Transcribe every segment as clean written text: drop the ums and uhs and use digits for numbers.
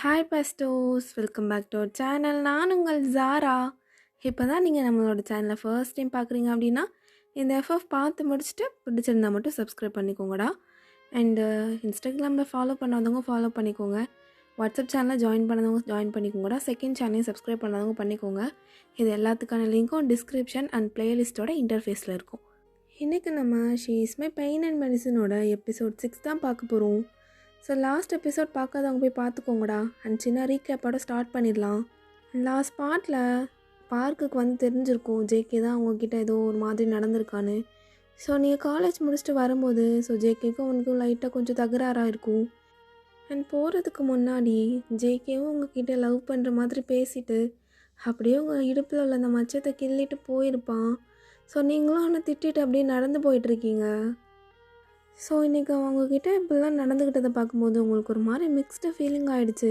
Hi பஸ்டோஸ், welcome back to our channel. நான் உங்கள் ஜாரா. இப்போ தான் நீங்கள் நம்மளோட சேனலை ஃபர்ஸ்ட் டைம் பார்க்குறீங்க அப்படின்னா இந்த எஃப்எஃப் பார்த்து முடிச்சுட்டு பிடிச்சிருந்தா மட்டும் சப்ஸ்கிரைப் பண்ணிக்கோங்கடா. அண்டு இன்ஸ்டாகிராமில் ஃபாலோ பண்ணாதவங்க ஃபாலோ பண்ணிக்கோங்க. வாட்ஸ்அப் சேனலில் ஜாயின் பண்ணாதவங்க ஜாயின் பண்ணிக்கோங்கடா. செகண்ட் சேனலையும் சப்ஸ்கிரைப் பண்ணாதவங்க பண்ணிக்கோங்க. இது எல்லாத்துக்கான லிங்க்கும் டிஸ்கிரிப்ஷன் அண்ட் பிளேலிஸ்ட்டோட இன்டர்ஃபேஸில் இருக்கும். இன்றைக்கி நம்ம she is my pain and மெடிசனோட எபிசோட் 6 தான் பார்க்க போகிறோம். ஸோ லாஸ்ட் எபிசோட் பார்க்காதவங்க போய் பார்த்துக்கோங்கடா. அண்ட் சின்ன ரீகேப்போட ஸ்டார்ட் பண்ணிடலாம். லாஸ்ட் பார்ட்டில் பார்க்குக்கு வந்து தெரிஞ்சிருக்கும் ஜேகே தான் அவங்கக்கிட்ட ஏதோ ஒரு மாதிரி நடந்திருக்கான்னு. ஸோ நீங்கள் காலேஜ் முடிச்சுட்டு வரும்போது ஜேகேக்கும் அவனுக்கும் லைட்டாக கொஞ்சம் தகராறாக இருக்கும். அண்ட் போகிறதுக்கு முன்னாடி ஜேகேவும் உங்ககிட்ட லவ் பண்ணுற மாதிரி பேசிட்டு அப்படியே உங்கள் இடுப்பில் உள்ள அந்த மச்சத்தை கிள்ளிட்டு போயிருப்பான். ஸோ நீங்களும் அவனை திட்டிட்டு அப்படியே நடந்து போயிட்டுருக்கீங்க. ஸோ இன்றைக்கி அவங்கக்கிட்ட இப்படிலாம் நடந்துக்கிட்டதை பார்க்கும்போது உங்களுக்கு ஒரு மாதிரி மிக்ஸ்டு ஃபீலிங் ஆகிடுச்சு.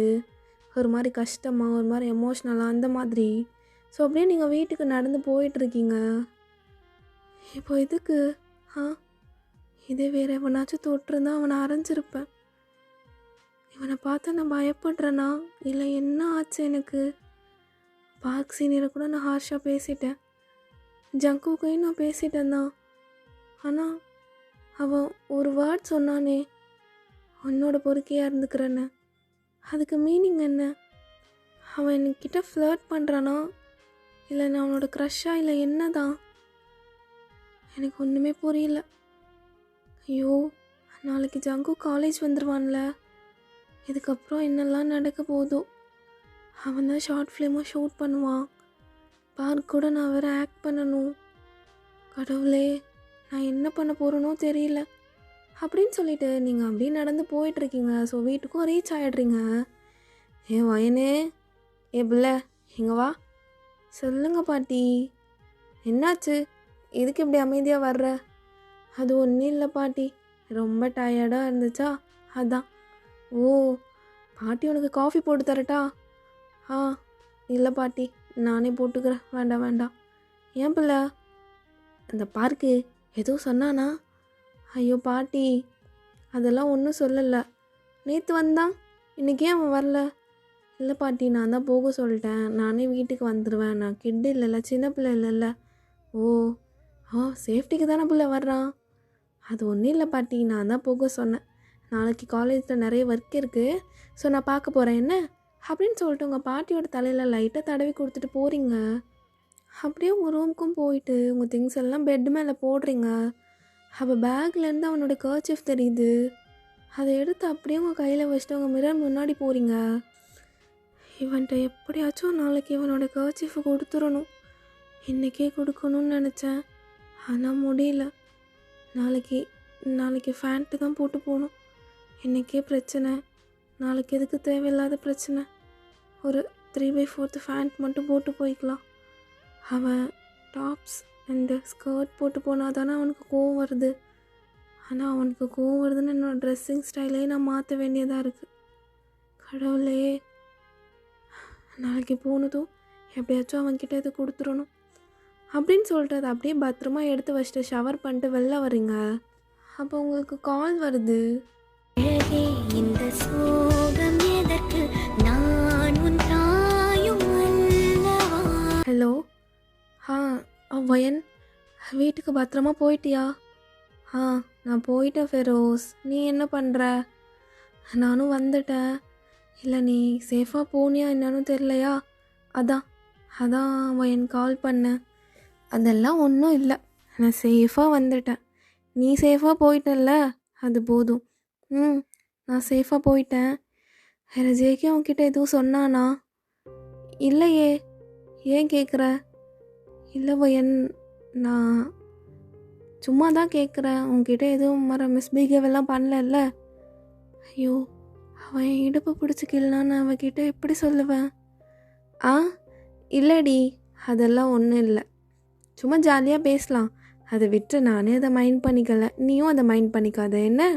ஒரு மாதிரி கஷ்டமாக, ஒரு மாதிரி எமோஷ்னலாக அந்த மாதிரி. ஸோ அப்படியே நீங்கள் வீட்டுக்கு நடந்து போயிட்டுருக்கீங்க. இப்போ இதுக்கு இதே வேறு எவனாச்சும் தொட்டிருந்தா அவனை அரைஞ்சிருப்பேன். இவனை பார்த்து நான் பயப்படுறேனா இல்லை என்ன ஆச்சு எனக்கு? பார்க் சீனியரை கூட நான் ஹார்ஷாக பேசிட்டேன், ஜங்குக்கையும் நான் பேசிட்டேன் தான். ஆனால் அவன் ஒரு வேர்ட் சொன்னானே, உன்னோட பொறுக்கையாக இருந்துக்கிறேன்னு. அதுக்கு மீனிங் என்ன? அவன் என்கிட்ட ஃப்ளர்ட் பண்ணுறானா இல்லை நான் அவனோட க்ரஷ்ஷாக இல்லை என்ன தான்? எனக்கு ஒன்றுமே புரியல. ஐயோ, நாளைக்கு ஜங்கு காலேஜ் வந்துடுவான்ல, இதுக்கப்புறம் என்னெல்லாம் நடக்க போதோ. அவன் தான் ஷார்ட் ஃபிலிமும் ஷூட் பண்ணுவான். பார்க் கூட நான் வேறு ஆக்ட் பண்ணணும். கடவுளே, நான் என்ன பண்ண போகிறேனோ தெரியல அப்படின்னு சொல்லிட்டு நீங்கள் அப்படியே நடந்து போயிட்டுருக்கீங்க. ஸோ வீட்டுக்கும் ரீச் ஆகிடுறீங்க. ஏன் வயனே, ஏ பிள்ளை எங்கே வா. சொல்லுங்க பாட்டி, என்னாச்சு? எதுக்கு இப்படி அமைதியாக வர்ற? அது ஒன்றும் இல்லை பாட்டி, ரொம்ப டயர்டாக இருந்துச்சா அதான். ஓ, பாட்டி உனக்கு காஃபி போட்டு தரட்டா? இல்லை பாட்டி, நானே போட்டுக்கிறேன். வேண்டாம் வேண்டாம். ஏன் பிள்ளை, அந்த பார்க்கு ஏதோ சொன்னானா? ஐயோ பாட்டி, அதெல்லாம் ஒன்றும் சொல்லலை. நேற்று வந்தான், இன்றைக்கே அவன் வரல. இல்லை பாட்டி, நான் தான் போக சொல்லிட்டேன், நானே வீட்டுக்கு வந்துடுவேன். நான் கிட்டு இல்லைல்ல, சின்ன பிள்ளை இல்லைல்ல. ஓ சேஃப்டிக்கு தானே பிள்ளை வர்றான். அது ஒன்றும் இல்லை பாட்டி, நான் தான் போக சொன்னேன். நாளைக்கு காலேஜில் நிறைய ஒர்க் இருக்குது, ஸோ நான் பார்க்க போகிறேன் என்ன அப்படின்னு சொல்லிட்டு உங்கள் பாட்டியோட தலையில் லைட்டாக தடவி கொடுத்துட்டு போகிறீங்க. அப்படியே உங்கள் ரூமுக்கும் போயிட்டு உங்கள் திங்ஸ் எல்லாம் பெட் மேலே போடுறீங்க. அப்போ பேக்லேருந்து அவனோட கர்ச்சீஃப் தெரியுது. அதை எடுத்து அப்படியே உங்கள் கையில் வச்சுட்டு உங்கள் மிரர் முன்னாடி போகிறீங்க. இவன்கிட்ட எப்படியாச்சும் நாளைக்கு இவனோட கர்ச்சீஃபை கொடுத்துடணும். இன்றைக்கே கொடுக்கணும்னு நினச்சேன், ஆனால் முடியல. நாளைக்கு ஃபேண்ட்டு தான் போட்டு போகணும். இன்றைக்கே பிரச்சனை, நாளைக்கு எதுக்கு தேவையில்லாத பிரச்சனை. ஒரு 3/4 ஃபேண்ட் மட்டும் போட்டு போய்க்கலாம். அவன் டாப்ஸ் அண்டு ஸ்கர்ட் போட்டு போனால் தானே அவனுக்கு கோவம் வருது. ஆனால் அவனுக்கு கோவம் வருதுன்னு என்னோடய ட்ரெஸ்ஸிங் ஸ்டைலே நான் மாற்ற வேண்டியதாக இருக்குது. கடவுளே, நாளைக்கு போனதும் எப்படியாச்சும் அவன்கிட்ட இதை கொடுத்துடணும் அப்படின்னு சொல்லிட்டு அதை அப்படியே பத்திரமா எடுத்து வச்சுட்டு ஷவர் பண்ணிட்டு வெளில வரீங்க. அப்போ உங்களுக்கு கால் வருது. இந்த சோகம் எதற்கு, நான் உன் தாயும் அல்லவா. ஹலோ, வயன், வீட்டுக்கு பத்திரமா போயிட்டியா? நான் போயிட்டேன் ஃபெரோஸ். நீ என்ன பண்ணுற? நானும் வந்துட்டேன். இல்லை, நீ சேஃபாக போனியா என்னன்னு தெரியலையா, அதான் வயன் கால் பண்ணேன். அதெல்லாம் ஒன்றும் இல்லை, நான் சேஃபாக வந்துட்டேன். நீ சேஃபாக போயிட்டல்ல, அது போதும். நான் சேஃபாக போயிட்டேன். வேறு ஜேகே அவன்கிட்ட எதுவும் சொன்னானா? இல்லையே, ஏன் கேட்குற? இல்லை வயன், நான் சும்மா தான் கேட்குறேன். உங்ககிட்ட எதுவும் மிஸ்பிஹேவெல்லாம் பண்ணல. ஐயோ, அவன் என் இடுப்பை பிடிச்சிக்கலான்னு அவன்கிட்ட எப்படி சொல்லுவேன்? இல்லைடி, அதெல்லாம் ஒன்றும் இல்லை, சும்மா ஜாலியாக பேசலாம். அதை விட்டு நானே அதை மைண்ட் பண்ணிக்கல, நீயும் அதை மைண்ட் பண்ணிக்காத என்ன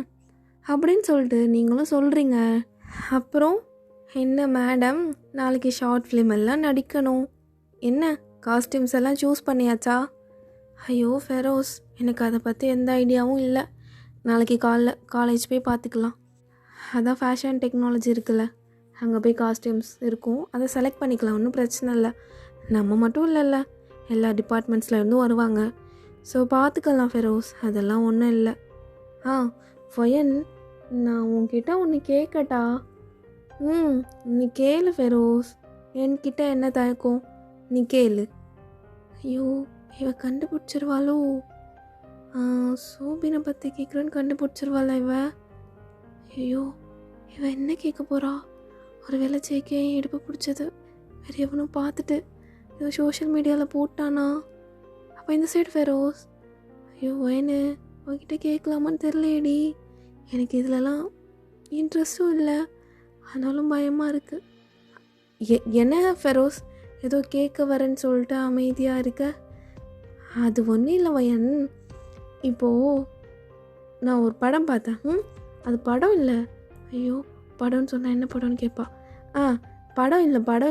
அப்படின்னு சொல்லிட்டு நீங்களும் சொல்கிறீங்க. அப்புறம் என்ன மேடம், நாளைக்கு ஷார்ட் ஃபிலிம் எல்லாம் நடிக்கணும். என்ன காஸ்டியூம்ஸ் எல்லாம் சூஸ் பண்ணியாச்சா? ஐயோ ஃபெரோஸ், எனக்கு அதை பற்றி எந்த ஐடியாவும் இல்லை. நாளைக்கு காலைல காலேஜ் போய் பார்த்துக்கலாம். அதான் ஃபேஷன் டெக்னாலஜி இருக்குல்ல, அங்கே போய் காஸ்டியூம்ஸ் இருக்கும், அதை செலக்ட் பண்ணிக்கலாம், ஒன்றும் பிரச்சனை இல்லை. நம்ம மட்டும் இல்லைல்ல, எல்லா டிபார்ட்மெண்ட்ஸ்லேருந்தும் வருவாங்க. ஸோ பார்த்துக்கலாம் ஃபெரோஸ், அதெல்லாம் ஒன்றும் இல்லை. ஃபயன், நான் உன்கிட்ட ஒன்று கேட்கட்டா? நீ கேளு ஃபெரோஸ், என்கிட்ட என்ன தயக்கம், நீ கேளு. ஐயோ, இவ கண்டுபிடிச்சிருவாளோ? சோபினை பற்றி கேட்குறேன்னு கண்டுபிடிச்சிருவாளா இவ? ஐயோ, இவ என்ன கேட்க போகிறா? ஒரு வேளை ஜேகே இடுப்பு பிடிச்சது வேறு எவனும் பார்த்துட்டு இவ சோஷியல் மீடியாவில் போட்டானா? அப்போ இந்த சைடு ஃபெரோஸ். ஐயோ வயனு, அவகிட்ட கேட்கலாமான்னு தெரியலையேடி. எனக்கு இதிலலாம் இன்ட்ரெஸ்ட்டும் இல்லை, ஆனாலும் பயமாக இருக்குது. என்ன ஃபெரோஸ், ஏதோ கேட்க வரேன்னு சொல்லிட்டு அமைதியாக இருக்க? அது ஒன்றும் இல்லை வயன், இப்போது நான் ஒரு படம் பார்த்தேன். அது படம் இல்லை. ஐயோ, படம்னு சொன்னால் என்ன படம்னு கேட்பா. படம்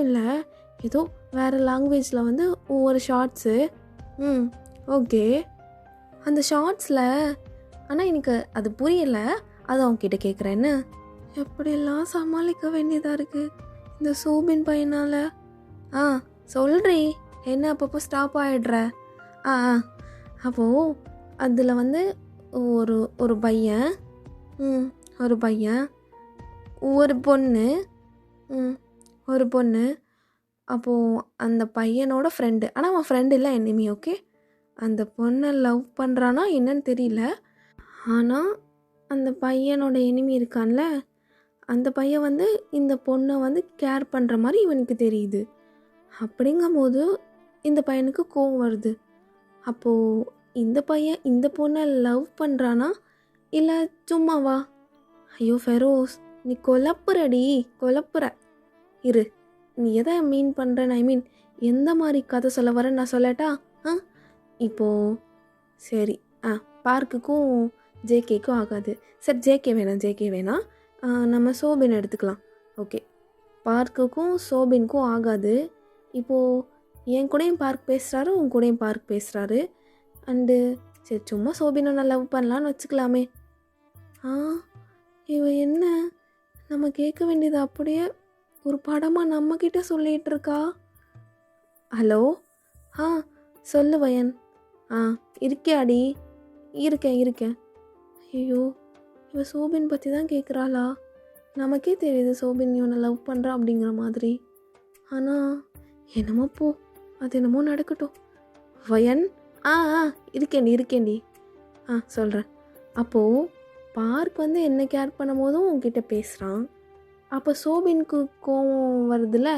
இல்லை, ஏதோ வேறு லாங்குவேஜில் வந்து ஒவ்வொரு ஷார்ட்ஸு. ஓகே, அந்த ஷார்ட்ஸில், ஆனால் எனக்கு அது புரியலை, அது அவங்ககிட்ட கேட்குறேன்னு. எப்படியெல்லாம் சமாளிக்க வேண்டியதாக இருக்குது இந்த சோபின் பையனால். சொல்கிறீ என்ன, அப்பப்போ ஸ்டாப் ஆகிடுற. அப்போது அதில் வந்து ஒரு பையன், ஒரு பொண்ணு, அப்போது அந்த பையனோட ஃப்ரெண்டு, ஆனால் அவன் ஃப்ரெண்டு இல்லை, எனிமி. ஓகே, அந்த பொண்ணை லவ் பண்ணுறானா என்னன்னு தெரியல, ஆனால் அந்த பையனோட எனிமி இருக்கான்ல, அந்த பையன் வந்து இந்த பொண்ணை வந்து கேர் பண்ணுற மாதிரி இவனுக்கு தெரியுது. அப்படிங்கும்போது இந்த பையனுக்கு கோவம் வருது. அப்போது இந்த பையன் இந்த பொண்ணை லவ் பண்ணுறானா இல்லை சும்மாவா? ஐயோ ஃபெரோஸ், நீ குழப்புற. இரு, நீ எதை மீன் பண்ணுறேன்னு, ஐ மீன் எந்த மாதிரி கதை சொல்ல வரேன்னு நான் சொல்லட்டா? இப்போது சரி, பார்க்குக்கும் ஜேகேக்கும் ஆகாது. சரி, ஜேகே வேணாம், நம்ம சோபின் எடுத்துக்கலாம். ஓகே, பார்க்குக்கும் சோபின்க்கும் ஆகாது. இப்போது என் கூடயும் பார்க் பேசுகிறாரு, உன் கூடயும் பார்க் பேசுகிறாரு. அண்டு சரி, சும்மா சோபினை நான் லவ் பண்ணலான்னு வச்சுக்கலாமே. இவ என்ன நம்ம கேட்க வேண்டியது அப்படியே ஒரு படமாக நம்மக்கிட்ட சொல்லிகிட்டு இருக்கா. ஹலோ, சொல்லு வயன். இருக்கியாடி? இருக்கேன். ஐயோ, இவ சோபின் பற்றி தான் கேட்குறாளா? நமக்கே தெரியுது சோபின் இவனை லவ் பண்ணுறா அப்படிங்கிற மாதிரி. ஆனால் என்னமோ போ, அது என்னமோ நடக்கட்டும். வயன், இருக்கேன்டி. சொல்கிறேன். அப்போது பார்க் வந்து என்ன கேர் பண்ணும் போதும் உன்கிட்ட பேசுகிறான். அப்போ சோபின்க்கு கோபம் வருதுல்ல?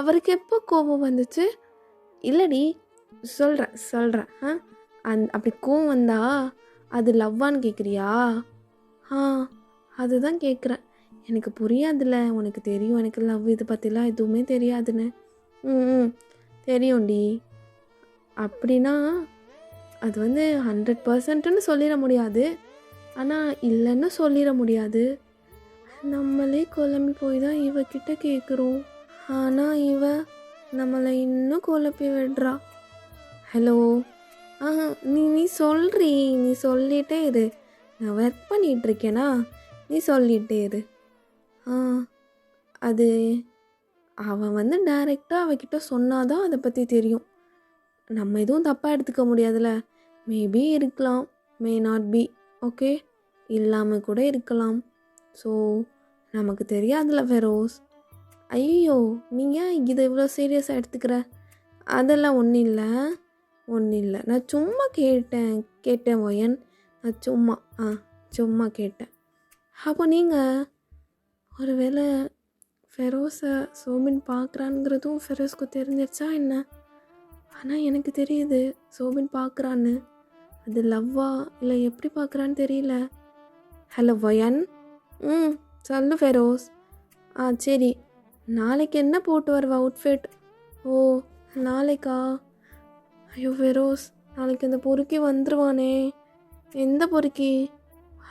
அவருக்கு எப்போ கோபம் வந்துச்சு? இல்லடி, சொல்கிறேன். அப்படி கோவம் வந்தா அது லவ்வான்னு கேட்குறியா? அதுதான் கேட்குறேன். எனக்கு புரியாதுல்ல, உனக்கு தெரியும் எனக்கு லவ் இது பற்றிலாம் எதுவுமே தெரியாதுன்னு. தெரியும்டி. அப்படின்னா அது வந்து 100%ன்னு சொல்லிட முடியாது, ஆனால் இல்லைன்னு சொல்லிட முடியாது. நம்மளே குழம்பி போய் தான் இவகிட்ட கேட்குறோம், ஆனால் இவ நம்மளை இன்னும் குழப்பி விடுறா. ஹலோ, நீ சொல்கிறீ, நீ சொல்லிகிட்டே இரு. நான் ஒர்க் பண்ணிகிட்ருக்கேனா, நீ சொல்லிகிட்டே இரு. அது அவன் வந்து டைரெக்டாக அவகிட்ட சொன்னாதான் அதை பற்றி தெரியும். நம்ம எதுவும் தப்பாக எடுத்துக்க முடியாதுல்ல. மேபி இருக்கலாம், மே நாட் பி. ஓகே, இல்லாமல் கூட இருக்கலாம். ஸோ நமக்கு தெரியாதுல்ல ஃபெரோஸ். ஐயோ, நீங்கள் இதை இவ்வளோ சீரியஸாக எடுத்துக்கிற? அதெல்லாம் ஒன்றும் இல்லை. நான் சும்மா கேட்டேன் ஒயன். நான் சும்மா கேட்டேன். அப்போ நீங்கள் ஒருவேளை ஃபெரோஸை சோபின் பார்க்குறான்ங்கிறதும் ஃபெரோஸ்க்கு தெரிஞ்சிருச்சா என்ன? ஆனால் எனக்கு தெரியுது சோபின் பார்க்குறான்னு. அது லவ்வா இல்லை எப்படி பார்க்குறான்னு தெரியல. ஹலோ வயன். சொல்லு ஃபெரோஸ். சரி, நாளைக்கு என்ன போட்டு வருவா அவுட்ஃபிட்? ஓ, நாளைக்கா? ஐயோ ஃபெரோஸ், நாளைக்கு அந்த பொறுக்கி வந்துடுவானே. எந்த பொறுக்கி?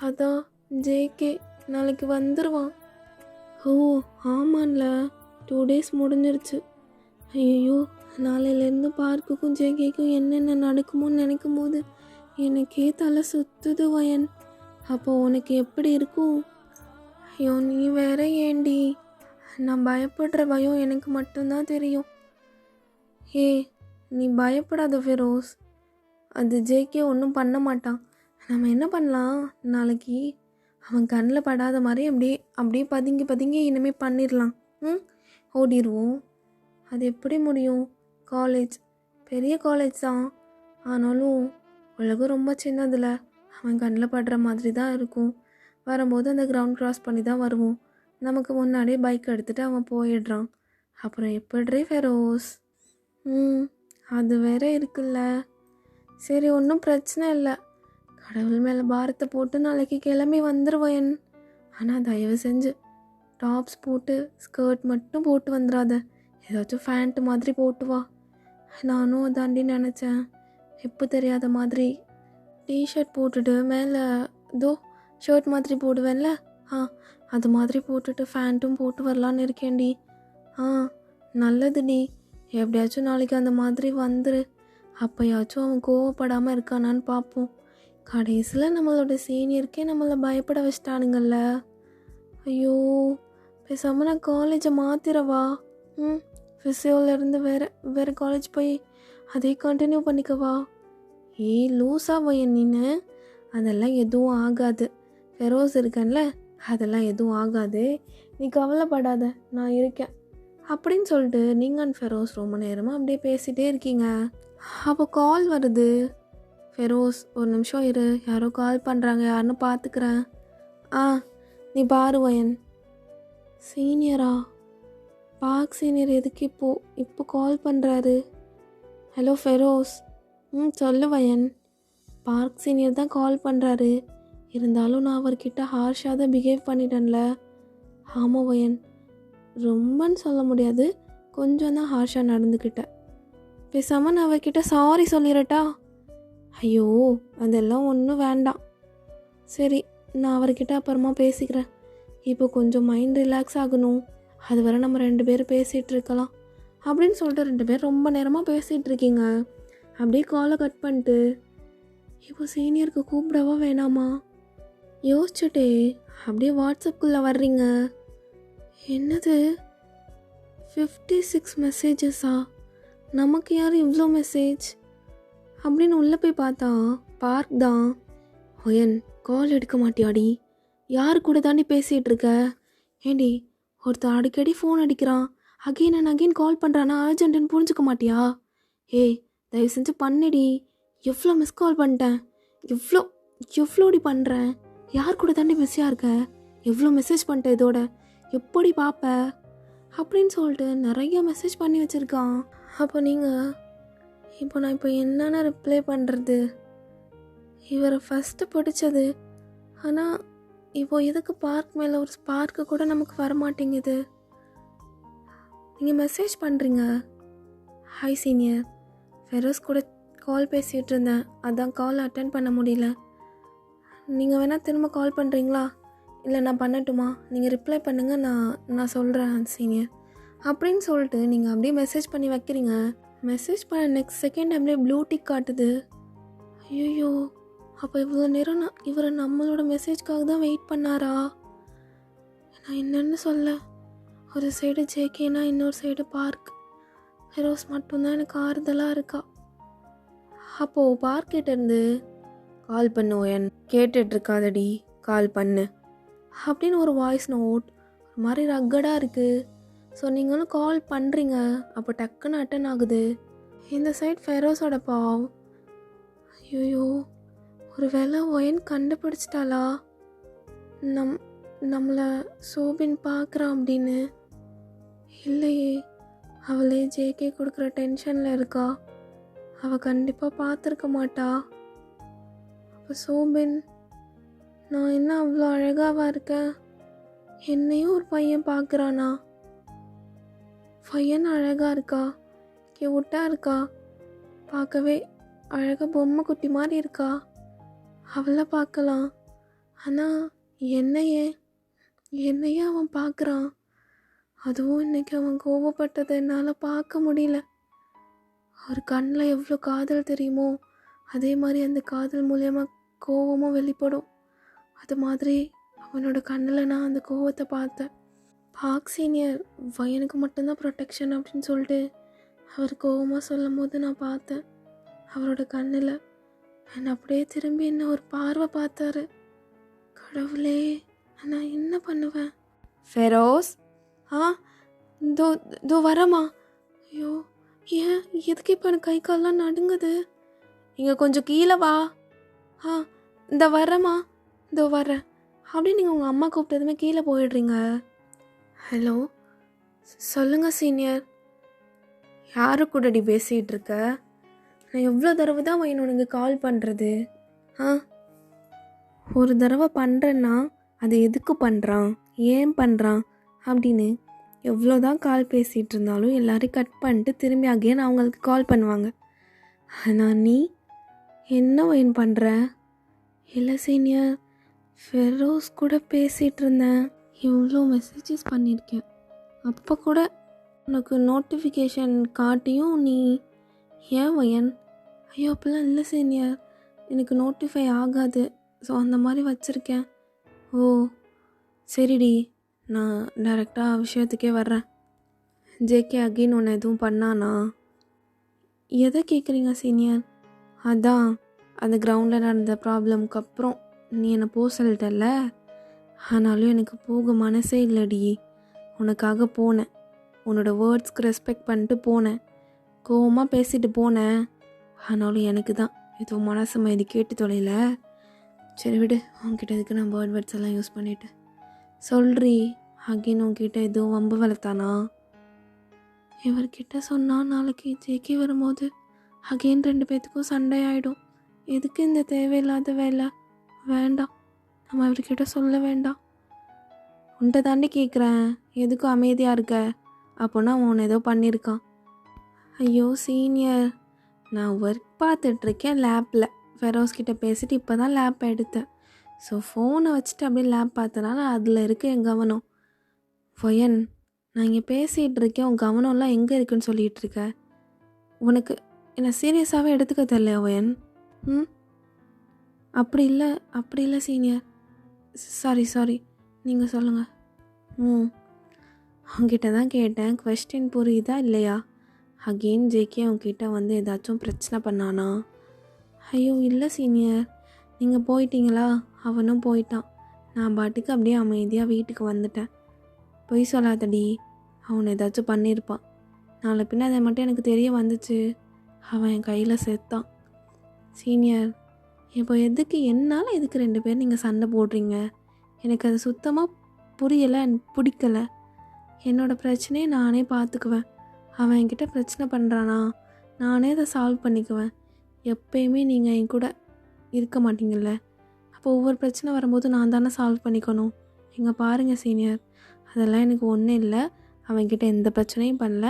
அதான் ஜேகே நாளைக்கு வந்துடுவான். ஓ ஆமாம்ல, 2 days முடிஞ்சிருச்சு. ஐயோ, நாளையிலேருந்து பார்க்குக்கும் ஜேகேக்கும் என்னென்ன நடக்குமோன்னு நினைக்கும் போது எனக்கே தலை சுற்றுது வயன். அப்போ உனக்கு எப்படி இருக்கும்? ஐயோ நீ வேற ஏண்டி, நான் பயப்படுற பயம் எனக்கு மட்டும்தான் தெரியும். ஏ நீ பயப்படாத ஃபெரோஸ், அது ஜேகே ஒன்றும் பண்ண மாட்டான். நம்ம என்ன பண்ணலாம், நாளைக்கு அவன் கண்ணில் படாத மாதிரி அப்படியே அப்படியே பதுங்கி பதுங்கி இனிமேல் பண்ணிடலாம். ஓடிடுவோம். அது எப்படி முடியும்? காலேஜ் பெரிய காலேஜ் தான், ஆனாலும் உலகம் ரொம்ப சின்னதில். அவன் கண்ணில் படுற மாதிரி தான் இருக்கும். வரும்போது அந்த கிரவுண்ட் க்ராஸ் பண்ணி தான் வருவோம். நமக்கு முன்னாடியே பைக் எடுத்துகிட்டு அவன் போயிடுறான். அப்புறம் எப்படி ஃபெரோஸ்? அது வேற இருக்குல்ல. சரி ஒன்றும் பிரச்சனை இல்லை, கடவுள் மேலே பாரத்தை போட்டு நாளைக்கு கிளம்பி வந்துடுவேன். ஆனால் தயவு செஞ்சு டாப்ஸ் போட்டு ஸ்கர்ட் மட்டும் போட்டு வந்துடாத, ஏதாச்சும் ஃபேண்ட்டு மாதிரி போட்டு வா. நானும் அதாண்டி நினச்சேன், எப்போ தெரியாத மாதிரி டிஷர்ட் போட்டுட்டு மேலே தோ ஷர்ட் மாதிரி போடுவேன்ல, அது மாதிரி போட்டுட்டு ஃபேண்ட்டும் போட்டு வரலான்னு இருக்கேன்டி. நல்லதுடி. எப்படியாச்சும் நாளைக்கு அந்த மாதிரி வந்துரு. அப்போயாச்சும் அவன் கோவப்படாமல் இருக்கானான்னு பார்ப்போம். கடைசியில் நம்மளோட சீனியருக்கே நம்மளை பயப்பட வச்சிட்டானுங்கள்ல. ஐயோ பேசாமல் நான் காலேஜை மாற்றிடவா? ஃபிசியோலேருந்து வேறு காலேஜ் போய் அதே கண்டினியூ பண்ணிக்கவா? லூஸாக வயன் நீனு, அதெல்லாம் எதுவும் ஆகாது. ஃபெரோஸ் இருக்கேன்ல, அதெல்லாம் எதுவும் ஆகாது, நீ கவலைப்படாத, நான் இருக்கேன் அப்படின்னு சொல்லிட்டு நீங்கள் அண்ட் ஃபெரோஸ் ரொம்ப நேரமாக அப்படியே பேசிகிட்டே இருக்கீங்க. அப்போ கால் வருது. ஃபெரோஸ் ஒரு நிமிஷம் இரு, யாரோ கால் பண்ணுறாங்க, யாருன்னு பார்த்துக்கிறேன். நீ பாரு வயன். சீனியரா? பார்க் சீனியர் எதுக்கு இப்போ கால் பண்ணுறாரு? ஹலோ ஃபெரோஸ். சொல்லு வயன். பார்க் சீனியர் தான் கால் பண்ணுறாரு. இருந்தாலும் நான் அவர்கிட்ட ஹார்ஷாக தான் பிஹேவ் பண்ணிட்டேன்ல. ஆமாம் வயன், ரொம்பன்னு சொல்ல முடியாது, கொஞ்சம் தான் ஹார்ஷாக நடந்துக்கிட்டேன். பேசாமல் நான் அவர்கிட்ட சாரி சொல்லிடட்டா? ஐயோ அதெல்லாம் ஒன்றும் வேண்டாம். சரி நான் அவர்கிட்ட அப்புறமா பேசிக்கிறேன். இப்போ கொஞ்சம் மைண்ட் ரிலாக்ஸ் ஆகணும், அது வரை நம்ம 2 பேரும் பேசிகிட்டு இருக்கலாம் அப்படின்னு சொல்லிட்டு 2 பேர் ரொம்ப நேரமாக பேசிகிட்டு இருக்கீங்க. அப்படியே காலை கட் பண்ணிட்டு, இப்போ சீனியருக்கு கூப்பிடவா வேணாமா யோசிச்சுட்டே அப்படியே வாட்ஸ்அப்புக்குள்ளே வர்றீங்க. என்னது 56 மெசேஜஸா? நமக்கு யார் இவ்வளோ மெசேஜ் அப்படின்னு உள்ளே போய் பார்த்தா பார்க் தான். ஒயன் கால் எடுக்க மாட்டியாடி? யார் கூட தாண்டி பேசிகிட்டு இருக்க? ஏண்டி ஒருத்தர் அடிக்கடி ஃபோன் அடிக்கிறான், அகெயின் அண்ட் அகெயின் கால் பண்ணுறானா, அர்ஜென்ட்டுன்னு புரிஞ்சுக்க மாட்டியா? தயவு செஞ்சு பண்ணிடி. எவ்வளோ மிஸ் கால் பண்ணிட்டேன், எவ்வளோடி பண்ணுறேன், யார் கூட தாண்டி பிஸியாக இருக்க, எவ்வளோ மெசேஜ் பண்ணிட்டேன், இதோட எப்படி பார்ப்ப அப்படின்னு சொல்லிட்டு நிறைய மெசேஜ் பண்ணி வச்சுருக்கான். அப்போ நான் இப்போ என்னென்ன ரிப்ளை பண்ணுறது? இவரை ஃபஸ்ட்டு பிடிச்சது, ஆனால் இப்போ எதுக்கு பார்க் மேலே ஒரு ஸ்பார்க்கு கூட நமக்கு வரமாட்டேங்குது. நீங்கள் மெசேஜ் பண்ணுறீங்க. ஹாய் சீனியர், ஃபெரோஸ் கூட கால் பேசிகிட்டு இருந்தேன், அதான் கால் அட்டன் பண்ண முடியல. நீங்கள் வேணால் திரும்ப கால் பண்ணுறீங்களா? இல்லை நான் பண்ணட்டுமா? நீங்கள் ரிப்ளை பண்ணுங்கள், நான் சொல்கிறேன் சீனியர் அப்படின்னு சொல்லிட்டு நீங்கள் அப்படியே மெசேஜ் பண்ணி வைக்கிறீங்க. மெசேஜ் பண்ண நெக்ஸ்ட் செகண்ட் அப்படியே ப்ளூ டிக் காட்டுது. ஐயோ அப்போ இவ்வளோ நேரம் இவரை நம்மளோட மெசேஜ்க்காக தான் வெயிட் பண்ணாரா? நான் என்னென்னு சொல்ல, ஒரு சைடு ஜேகேனா இன்னொரு சைடு பார்க். ஃபெரோஸ் மட்டும்தான் எனக்கு ஆறுதலாக இருக்கா. அப்போது பார்க்கிட்டேருந்து கால் பண்ணுவேன், கேட்டுட்ருக்காதடி கால் பண்ணு அப்படின்னு ஒரு வாய்ஸ் நோட் ஒரு மாதிரி ரக்கடாக இருக்குது. ஸோ நீங்களும் கால் பண்ணுறீங்க, அப்போ டக்குன்னு அட்டன் ஆகுது. இந்த சைட் ஃபெரோஸோட பாவ். ஐயோ ஒரு வேளை ஒயன் கண்டுபிடிச்சிட்டாளா நம்மளை சோபின் பார்க்குறான் அப்படின்னு? இல்லையே, அவளே ஜேகே கொடுக்குற டென்ஷனில் இருக்கா, அவள் கண்டிப்பாக பார்த்துருக்க மாட்டா. அப்போ சோபின், நான் என்ன அவ்வளோ அழகாவா இருக்கேன், என்னையும் ஒரு பையன் பார்க்குறானா? பையன் அழகாக இருக்கா, கியூட்டாக இருக்கா, பார்க்கவே அழகாக பொம்மை குட்டி மாதிரி இருக்கா, அவளை பார்க்கலாம். ஆனால் என்னையே அவன் பார்க்குறான். அதுவும் இன்னைக்கு அவன் கோபப்பட்டதை என்னால் பார்க்க முடியல. அவர் கண்ணில் எவ்வளோ காதல் தெரியுமோ, அதே மாதிரி அந்த காதல் மூலயமா கோபமும் வெளிப்படும். அது மாதிரி அவனோட கண்ணில் நான் அந்த கோவத்தை பார்த்தேன். பார்க் சீனியர் வயனுக்கு மட்டும்தான் ப்ரொடெக்ஷன் அப்படின்னு சொல்லிட்டு அவர் கோவமாக சொல்லும் போது நான் பார்த்தேன் அவரோட கண்ணில். என்னை அப்படியே திரும்பி என்ன ஒரு பார்வை பார்த்தாரு. கடவுளே, நான் என்ன பண்ணுவேன்? ஃபெரோஸ், ஆ இதோ இதோ வரமா. ஐயோ, ஏன் எதுக்கு இப்போ எனக்கு கை கால்லாம் நடுங்குது? இங்கே கொஞ்சம் கீழே வா. இந்த வரமா, இதோ வரேன். அப்படி நீங்கள் உங்கள் அம்மா கூப்பிட்டதுமே கீழே போயிடுறீங்க. ஹலோ, சொல்லுங்கள் சீனியர். யாரு கூடடி பேசிகிட்டு இருக்க? நான் எவ்வளோ தடவை தான் உனக்கு கால் பண்ணுறது? ஒரு தடவை பண்ணுறேன்னா அது எதுக்கு பண்ணுறான், ஏன் பண்ணுறான் அப்படின்னு எவ்வளோ தான் கால் பேசிகிட்டு இருந்தாலும் எல்லோரும் கட் பண்ணிட்டு திரும்பி அகைன் அவங்களுக்கு கால் பண்ணுவாங்க. ஆனால் நீ என்ன வயன் பண்ணுற? இல்லை சீனியர், ஃபெரோஸ் கூட பேசிகிட்டு இருந்தேன். இவ்வளோ மெசேஜஸ் பண்ணியிருக்கேன். அப்போ கூட உனக்கு நோட்டிஃபிகேஷன் காட்டியும் நீ ஏன் வயன்? ஐயோ, அப்படிலாம் இல்லை சீனியர், எனக்கு நோட்டிஃபை ஆகாது, ஸோ அந்த மாதிரி வச்சுருக்கேன். ஓ சரிடி, நான் டைரெக்டாக விஷயத்துக்கே வர்றேன். ஜேகே அகெயின் ஒன்று எதுவும் பண்ணானா? எதை கேட்குறீங்க சீனியர்? அதான் அந்த கிரவுண்டில் நடந்த ப்ராப்ளம்க்கு அப்புறம் நீ என்னை போக சொல்லிட்டல்ல, ஆனாலும் எனக்கு போக மனசே இல்லடி. உனக்காக போனேன், உன்னோட வேர்ட்ஸ்க்கு ரெஸ்பெக்ட் பண்ணிட்டு போனேன், கோவமாக பேசிட்டு போனேன். ஆனாலும் எனக்கு தான் எதுவும் மனசு மாதிரி கேட்டு தொலைல. சரி விடு, உன்கிட்ட இதுக்கு நான் வேர்ட்ஸ் எல்லாம் யூஸ் பண்ணிவிட்டு சொல்கிறீ. அகெயின் உன்கிட்ட எதுவும் வம்பு வளர்த்தானா? இவர்கிட்ட சொன்னால் நாளைக்கு ஜேகே வரும்போது அகெயின் 2 பேர்த்துக்கும் சண்டை ஆகிடும். எதுக்கு இந்த தேவையில்லாத வேலை? வேண்டாம், நம்ம இவர்கிட்ட சொல்ல வேண்டாம். உன்கிட்ட தாண்டி கேட்குறேன், எதுக்கும் அமைதியாக இருக்க? அப்போனா அவன் ஏதோ பண்ணியிருக்கான். ஐயோ சீனியர், நான் ஒர்க் பார்த்துட்ருக்கேன் லேப்பில். ஃபெரோஸ் கிட்டே பேசிட்டு இப்போ தான் லேப் எடுத்தேன். ஸோ ஃபோனை வச்சுட்டு அப்படியே லேப் பார்த்தனால அதில் இருக்க என் கவனம். வயன், நான் இங்கே பேசிகிட்டு இருக்கேன், உன் கவனம்லாம் எங்கே இருக்குன்னு சொல்லிகிட்டு இருக்க? உனக்கு என்னை சீரியஸாகவே எடுத்துக்க தெரியல வயன்? அப்படி இல்லை சீனியர். சாரி, நீங்கள் சொல்லுங்கள். அவங்ககிட்ட தான் கேட்டேன், குவெஸ்டின் புரியுதா இல்லையா? அகெயின் ஜேகே அவங்ககிட்ட வந்து ஏதாச்சும் பிரச்சனை பண்ணானா? ஐயோ இல்லை சீனியர், நீங்கள் போயிட்டீங்களா? அவனும் போயிட்டான். நான் பாட்டுக்கு அப்படியே அமைதியாக வீட்டுக்கு வந்துட்டேன். பொய் சொல்லாதடி, அவன் ஏதாச்சும் பண்ணியிருப்பான். நாளை பின்ன அதை மட்டும் எனக்கு தெரிய வந்துச்சு, அவன் என் கையில் செத்தான். சீனியர், இப்போ எதுக்கு என்னால் எதுக்கு 2 பேர் நீங்கள் சண்டை போடுறீங்க? எனக்கு அது சுத்தமாக புரியலை, பிடிக்கலை. என்னோடய பிரச்சனையை நானே பார்த்துக்குவேன். அவன் என்கிட்ட பிரச்சனை பண்ணுறானா, நானே அதை சால்வ் பண்ணிக்குவேன். எப்பயுமே நீங்கள் என் கூட இருக்க மாட்டீங்கள்ல, அப்போ ஒவ்வொரு பிரச்சனை வரும்போது நான் தானே சால்வ் பண்ணிக்கணும். இங்கே பாருங்கள் சீனியர், அதெல்லாம் எனக்கு ஒன்றும் இல்லை. அவன்கிட்ட எந்த பிரச்சனையும் பண்ணல.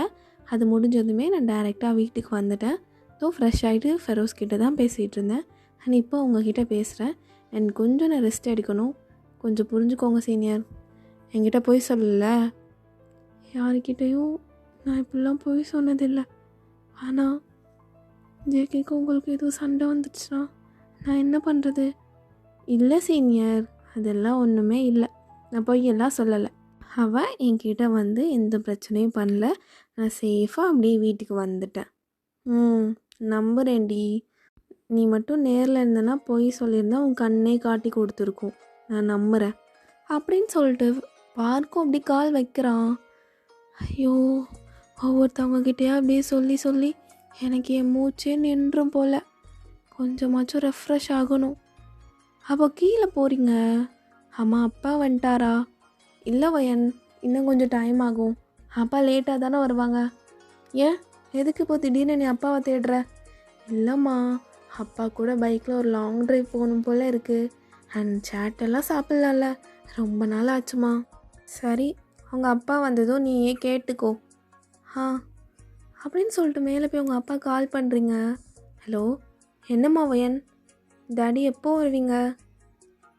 அது முடிஞ்சதுமே நான் டைரெக்டாக வீட்டுக்கு வந்துட்டேன். ஃப்ரெஷ் ஆகிட்டு ஃபெரோஸ் கிட்ட தான் பேசிகிட்டு இருந்தேன். அண்ட் இப்போ உங்ககிட்ட பேசுகிறேன். அண்ட் கொஞ்சம் நான் ரெஸ்ட் எடுக்கணும், கொஞ்சம் புரிஞ்சுக்கோங்க சீனியர். என்கிட்ட போய் சொல்லலை, யாருக்கிட்டேயும் நான் இப்படிலாம் போய் சொன்னதில்லை. ஆனால் ஜேகேக்கு உங்களுக்கு எதுவும் சண்டை வந்துடுச்சுன்னா நான் என்ன பண்ணுறது? இல்லை சீனியர், அதெல்லாம் ஒன்றுமே இல்லை, நான் பொய்யெல்லாம் சொல்லலை. அவள் என்கிட்ட வந்து எந்த பிரச்சனையும் பண்ணல. நான் சேஃபாக அப்படியே வீட்டுக்கு வந்துட்டேன். நம்புறேன்டி. நீ மட்டும் நேரில் இருந்தனா பொய் சொல்லியிருந்தா உன் கண்ணே காட்டி கொடுத்துருக்கும். நான் நம்புகிறேன் அப்படின்னு சொல்லிட்டு பார்க்கும் அப்படி கால் வைக்கிறான். ஐயோ, ஒவ்வொருத்தவங்ககிட்டயா அப்படியே சொல்லி சொல்லி எனக்கு என் மூச்சே நின்றும் போல். கொஞ்சமாச்சும் ரெஃப்ரெஷ் ஆகணும். அப்போ கீழே போகிறீங்க. அம்மா அப்பா வந்துட்டாரா? இல்லை வயன், இன்னும் கொஞ்சம் டைம் ஆகும். அப்பா லேட்டாக தானே வருவாங்க. ஏன், எதுக்கு இப்போ திடீர்னு நீ அப்பாவை தேடுற? இல்லைம்மா, அப்பா கூட பைக்கில் ஒரு லாங் ட்ரைவ் போகணும் போல் இருக்குது. அண்ட் சேட்டெல்லாம் சாப்பிட்லாம்ல, ரொம்ப நாள் ஆச்சுமா. சரி, அவங்க அப்பா வந்ததும் நீயே கேட்டுக்கோ. அப்படின்னு சொல்லிட்டு மேலே போய் உங்கள் அப்பா கால் பண்ணுறீங்க. ஹலோ, என்னம்மா வயன், டாடி எப்போ வருவீங்க?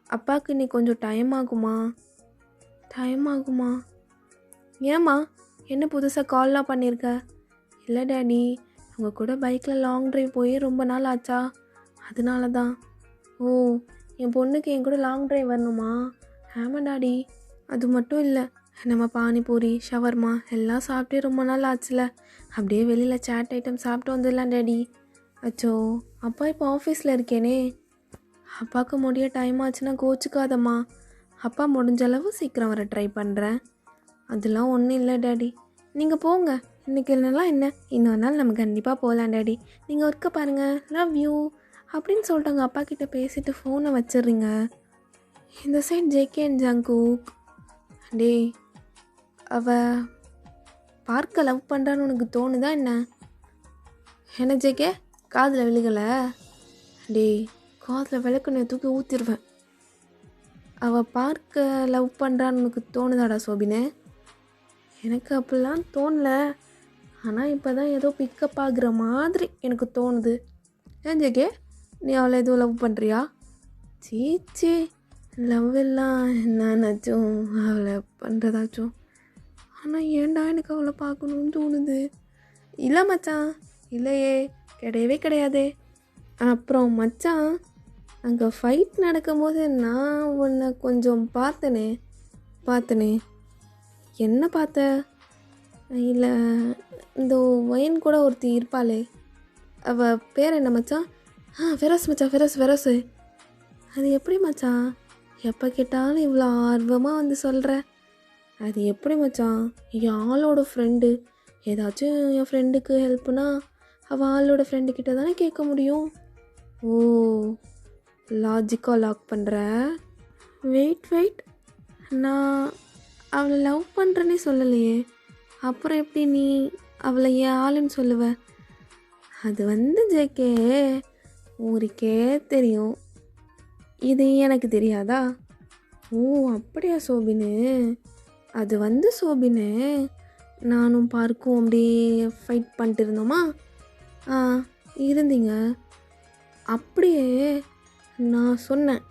அப்பாவுக்கு இன்னைக்கு கொஞ்சம் டைம் ஆகுமா? ஏம்மா, என்ன புதுசாக கால்லாம் பண்ணியிருக்க? இல்லை டாடி, அவங்க கூட பைக்கில் லாங் ட்ரைவ் போய் ரொம்ப நாள் ஆச்சா, அதனால தான். ஓ, என் பொண்ணுக்கு என் கூட லாங் ட்ரைவ் வரணுமா? ஆமாம் டாடி. அது மட்டும் இல்லை, நம்ம பானிபூரி ஷவர்மா எல்லாம் சாப்பிட்டே ரொம்ப நாள் ஆச்சுல. அப்படியே வெளியில் சாட் ஐட்டம் சாப்பிட்டு வந்துடலாம் டாடி. அச்சோ, அப்பா இப்போ ஆஃபீஸில் இருக்கேனே. அப்பாவுக்கு முடிய டைம் ஆச்சுன்னா கோச்சிக்காதம்மா. அப்பா முடிஞ்ச அளவு சீக்கிரம் வர ட்ரை பண்ணுறேன். அதெல்லாம் ஒன்றும் இல்லை டாடி, நீங்கள் போங்க. இன்றைக்கி இல்லைனாலாம் என்ன, இன்னொரு நாள் நம்ம கண்டிப்பாக போகலாம் டாடி. நீங்கள் ஒர்க்கை பாருங்கள், லவ் யூ அப்படின்னு சொல்லிட்டாங்க. அப்பா கிட்டே பேசிட்டு ஃபோனை வச்சிடுறீங்க. இந்த சைட் ஜேகே அண்ட் ஜங்குக். டே, அவ பார்க்க லவ் பண்ணுறான்னு உனக்கு தோணுதா என்ன? என்ன ஜேகே, காதில் விழுகலை? டே, காதில் விளக்குன்னு தூக்கி ஊற்றிடுவேன். அவள் பார்க்க லவ் பண்ணுறான்னு உனக்கு தோணுதாடா சோபினே? எனக்கு அப்படிலாம் தோணல. ஆனால் இப்போ தான் ஏதோ பிக்கப் ஆகுற மாதிரி எனக்கு தோணுது. ஏன் ஜேகே, நீ அவளை எதுவும் லவ் பண்ணுறியா? சீச்சி, லவ் எல்லாம் என்னாச்சும் அவளை பண்ணுறதாச்சும். ஆனால் ஏன்டா எனக்கு அவளை பார்க்கணுன்னு தோணுது. இல்லை மச்சான், இல்லையே, கிடையவே கிடையாதே. அப்புறம் மச்சான், அங்கே ஃபைட் நடக்கும்போது நான் உன்னை கொஞ்சம் பார்த்தனே. என்ன பார்த்த? இல்லை, இந்த ஒயின் கூட ஒருத்தி இருப்பாளே, அவள் பேர் என்ன மச்சான்? ஃபெரோஸ் மச்சான், ஃபெரோஸு. அது எப்படி மச்சான் எப்போ கேட்டாலும் இவ்வளோ ஆர்வமாக வந்து சொல்கிற? அது எப்படி மச்சான், என் ஆளோட ஃப்ரெண்டு. ஏதாச்சும் என் ஃப்ரெண்டுக்கு ஹெல்ப்னா அவள் ஆளோட ஃப்ரெண்டுக்கிட்ட தானே கேட்க முடியும். ஓ, லாஜிக்காக லாக் பண்ணுற. வெயிட், நான் அவளை லவ் பண்ணுறேன்னே சொல்லலையே. அப்புறம் எப்படி நீ அவளை என் ஆளுன்னு சொல்லுவ? அது ஜேகே, ஊருக்கே தெரியும், இது எனக்கு தெரியாதா? ஓ அப்படியா சோபினு? அது சோபினு, நானும் பார்க்கும் அப்படியே ஃபைட் பண்ணிட்டு இருந்தோமா? இருந்தீங்க. அப்படியே நான் சொன்னேன்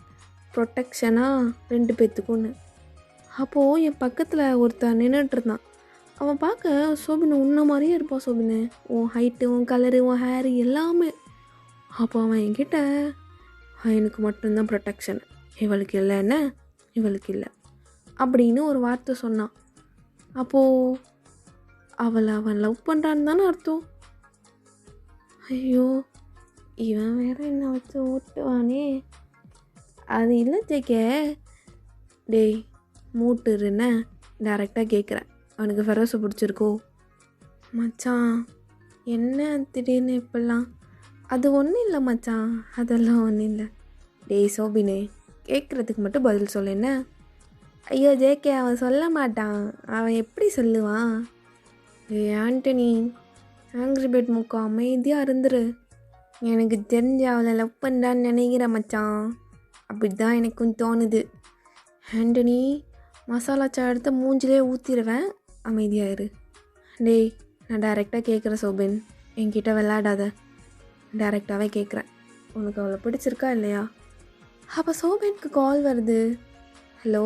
ப்ரொட்டெக்ஷனாக 2 பேர்த்துக்குன்னு. அப்போது என் பக்கத்தில் ஒருத்தன் நின்றுட்டுருந்தான். அவன் பார்க்க சோபினு உன்ன மாதிரியே இருப்பான் சோபினு, உன் ஹைட்டு, உன் கலரு, உன் ஹேரு எல்லாமே. அப்போ அவன் என்கிட்ட எனக்கு மட்டும்தான் ப்ரொட்டெக்ஷன், இவளுக்கு இல்லை, என்ன இவளுக்கு இல்லை அப்படின்னு ஒரு வார்த்தை சொன்னான். அப்போது அவன் லவ் பண்ணுறான்னு தானே அர்த்தம். ஐயோ, இவன் வேற என்ன வச்சு ஓட்டுவானே. அது இல்லை ஜேகே. டேய், மூட்டுருன்னு டேரெக்டாக கேட்குறேன், அவனுக்கு ஃபெரோஸை பிடிச்சிருக்கோ? மச்சான், என்ன திடீர்னு இப்படிலாம்? அது ஒன்றும் இல்லை மச்சான், அதெல்லாம் ஒன்றும் இல்லை. டேய் சோபினே, கேட்குறதுக்கு மட்டும் பதில் சொல்ல என்ன? ஐயோ ஜேகே, அவன் சொல்ல மாட்டான். அவன் எப்படி சொல்லுவான்? டேய் ஆண்டனி, ஆங்க்ரி பேர்ட் மூக்கா, அமைதியாக இருந்துரு. எனக்கு தெரிஞ்ச அவளை லவ் பண்ணுறான்னு நினைக்கிறேன் மச்சான். அப்படி தான் எனக்கும் தோணுது. ஆண்டனி, மசாலா சாய் எடுத்து மூஞ்சிலே ஊற்றிடுவேன், அமைதியாயிரு. டேய், நான் டைரெக்டாக கேட்குறேன் சோபின், என்கிட்ட விளையாடாத. டைரெக்டாகவே கேட்குறேன், உனக்கு அவளை பிடிச்சிருக்கா இல்லையா? அப்போ சோபினுக்கு கால் வருது. ஹலோ,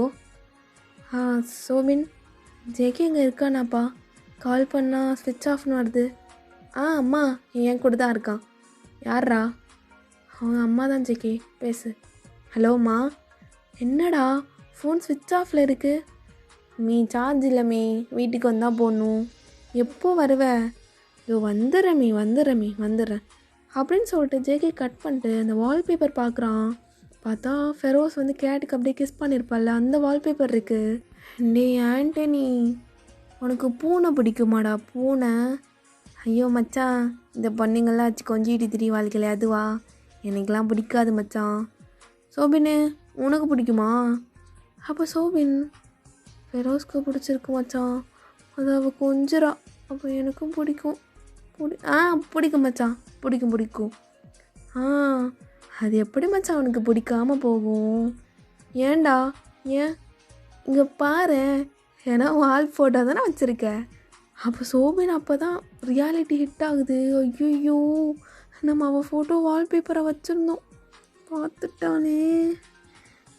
சோபின், ஜேகே இங்கே இருக்கானாப்பா? கால் பண்ணால் ஸ்விட்ச் ஆஃப்னு வருது. அம்மா என் கூட தான் இருக்கான். யார்ரா? அவன் அம்மா தான் ஜேகே, பேசு. ஹலோம்மா. என்னடா ஃபோன் ஸ்விட்ச் ஆஃபில் இருக்குது? மீ சார்ஜ் இல்லை மீ, வீட்டுக்கு வந்தால் போடணும். எப்போ வருவ? இதோ வந்துடுறேன் அப்படின்னு சொல்லிட்டு ஜேகே கட் பண்ணிட்டு அந்த வால்பேப்பர் பார்க்குறான். பார்த்தா ஃபெரோஸ் கேட்டுக்கு அப்படியே கிஸ் பண்ணியிருப்பாள்ல, அந்த வால்பேப்பர் இருக்குது. டே ஆண்டனி, உனக்கு பூனை பிடிக்குமாடா? பூனை? ஐயோ மச்சான், இந்த பொண்ணுங்கள்லாம் வச்சு கொஞ்சிட்டு திரிவாள்களே அதுவா? எனக்கெலாம் பிடிக்காது மச்சான். சோபின், உனக்கு பிடிக்குமா? அப்போ சோபின், ஃபெரோஸ்க்கு பிடிச்சிருக்கு மச்சான், அது அவள் கொஞ்சரா. அப்போ எனக்கும் பிடிக்கும். பிடிக்கும் மச்சான், பிடிக்கும். அது எப்படி மச்சான் அவனுக்கு பிடிக்காமல் போகும்? ஏன்டா? ஏன்? இங்கே பாரு, ஏன்னா வால் ஃபோட்டோ தானே வச்சுருக்க. அப்போ சோபின் அப்போ தான் ரியாலிட்டி ஹிட் ஆகுது. ஐயோ, நம்ம அவள் ஃபோட்டோ வால்பேப்பரை வச்சுருந்தோம், பார்த்துட்டானே.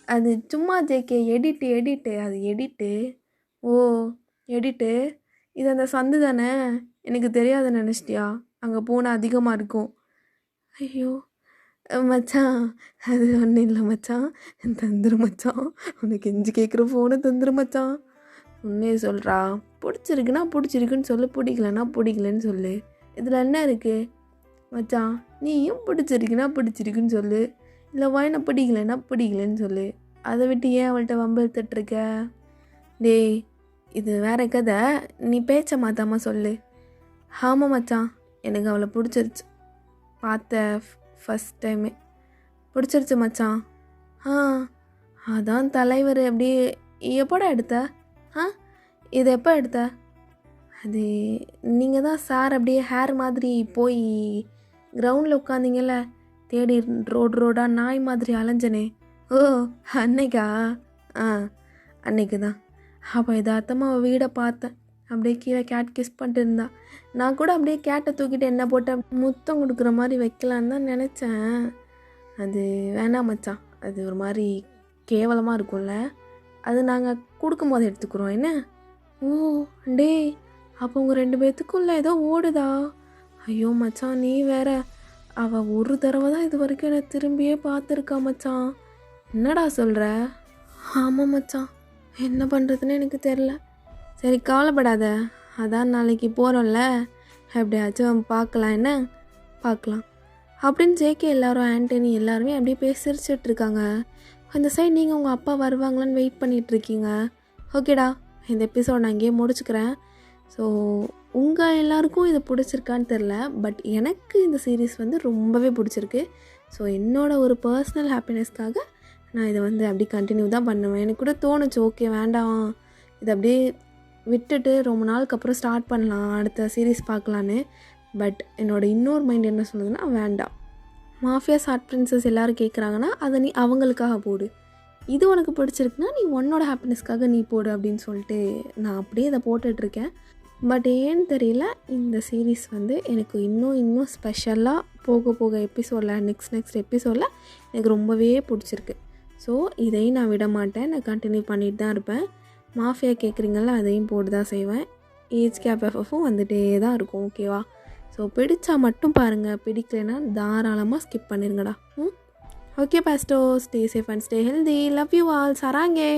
அது சும்மா ஜேகே, எடிட்டு, அது எடிட்டு. ஓ எடிட்டு, இது அந்த சந்து தானே, எனக்கு தெரியாதுன்னு நினச்சிட்டியா? அங்கே பூனை அதிகமாக இருக்கும். ஐயோ, மச்சான் அது ஒன்றும் இல்லை மச்சான், தந்துரு மச்சான், உனக்கு கெஞ்சி கேட்குற ஃபோனை தந்துரு மச்சான். உண்மையை சொல்கிறா, பிடிச்சிருக்குன்னா பிடிச்சிருக்குன்னு சொல்லு, பிடிக்கலன்னா பிடிக்கலன்னு சொல்லு, இதில் என்ன இருக்குது மச்சான்? நீயும் பிடிச்சிருக்குன்னா பிடிச்சிருக்குன்னு சொல்லு, இல்லை வாயினை பிடிக்கலன்னா பிடிக்கலன்னு சொல்லு, அதை விட்டு ஏன் அவள்கிட்ட வம்பு எடுத்துட்ருக்க? டேய் இது வேற கதை, நீ பேச்ச மாத்தாமல் சொல்லு. ஆமாம் மச்சான், எனக்கு அவளை பிடிச்சிருச்சு, பார்த்த ஃபஸ்ட் டைமே பிடிச்சிருச்சு மச்சான். ஆ அதான் தலைவர் அப்படியே. எப்போடா எடுத்த? இது எப்போ எடுத்த? அது நீங்கள் தான் சார் அப்படியே ஹேர் மாதிரி போய் கிரவுண்டில் உட்காந்திங்கல்ல, தேடி ரோடாக நாய் மாதிரி அலைஞ்சனே. ஓ அன்னைக்கா? அன்னைக்கு தான். அப்போ யதார்த்தமாக அவள் வீடை பார்த்தேன், அப்படியே கீழே கேட் கிஸ் பண்ணிட்டு இருந்தா. நான் கூட அப்படியே கேட்டை தூக்கிட்டு என்ன போட்டு முத்தம் கொடுக்குற மாதிரி வைக்கலான்னு தான் நினச்சேன். அது வேணாம் மச்சான், அது ஒரு மாதிரி கேவலமாக இருக்கும்ல, அது நாங்கள் கொடுக்கும்போது எடுத்துக்கிறோம் என்ன. ஓ டே, அப்போ உங்கள் 2 பேர்த்துக்குள்ள ஏதோ ஓடுதா? ஐயோ மச்சான், நீ வேற. அவள் ஒரு தடவை தான் இது வரைக்கும் என்னை திரும்பியே பார்த்துருக்கா மச்சான். என்னடா சொல்கிற? ஆமாம் மச்சான், என்ன பண்ணுறதுன்னு எனக்கு தெரில. சரி கவலைப்படாத, அதான் நாளைக்கு போகிறோம்ல, எப்படியாச்சும் பார்க்கலாம் என்ன, பார்க்கலாம் அப்படின்னு ஜேகே எல்லாரும் ஆண்டனி எல்லாருமே அப்படியே பேசி சிரிச்சிட்ருக்காங்க. அந்த சைடு நீங்கள் உங்கள் அப்பா வருவாங்களான்னு வெயிட் பண்ணிகிட்ருக்கீங்க. ஓகேடா, இந்த எபிசோட் நான் இங்கேயே முடிச்சுக்கிறேன். ஸோ உங்கள் எல்லாருக்கும் இது பிடிச்சிருக்கான்னு தெரில, பட் எனக்கு இந்த சீரீஸ் வந்து ரொம்பவே பிடிச்சிருக்கு. ஸோ என்னோடய ஒரு பர்சனல் ஹாப்பினஸ்க்காக நான் இதை வந்து அப்படி கண்டினியூ தான் பண்ணுவேன். எனக்கு கூட தோணுச்சு, ஓகே வேண்டாம், இதை அப்படியே விட்டுட்டு ரொம்ப நாளுக்கு அப்புறம் ஸ்டார்ட் பண்ணலாம், அடுத்த சீரீஸ் பார்க்கலான்னு. பட் என்னோடய இன்னொரு மைண்ட் என்ன சொல்லுதுன்னா, வேண்டாம், மாஃபியா ஷார்ட் பிரின்சஸ் எல்லோரும் கேட்குறாங்கன்னா அதை நீ அவங்களுக்காக போடு, இது உனக்கு பிடிச்சிருக்குன்னா நீ உன்னோட ஹாப்பினஸ்க்காக நீ போடு அப்படின்னு சொல்லிட்டு நான் அப்படியே இதை போட்டுட்ருக்கேன். பட் ஏன்னு தெரியல, இந்த சீரீஸ் வந்து எனக்கு இன்னும் ஸ்பெஷலாக போக போக எபிசோடில் நெக்ஸ்ட் எபிசோடில் எனக்கு ரொம்பவே பிடிச்சிருக்கு. ஸோ இதையும் நான் விட மாட்டேன், நான் கண்டினியூ பண்ணிட்டு தான் இருப்பேன். மாஃபியா கேட்குறீங்கள, அதையும் போட்டு தான் செய்வேன். ஏஜ் கேப் எஃப்எஃப்பும் வந்துகிட்டே தான் இருக்கும். ஓகேவா? ஸோ பிடிச்சா மட்டும் பாருங்கள், பிடிக்கலைன்னா தாராளமாக ஸ்கிப் பண்ணிருங்கடா. ஓகே பாஸ்டோ, stay safe and stay healthy. Love you all. சராங்கே.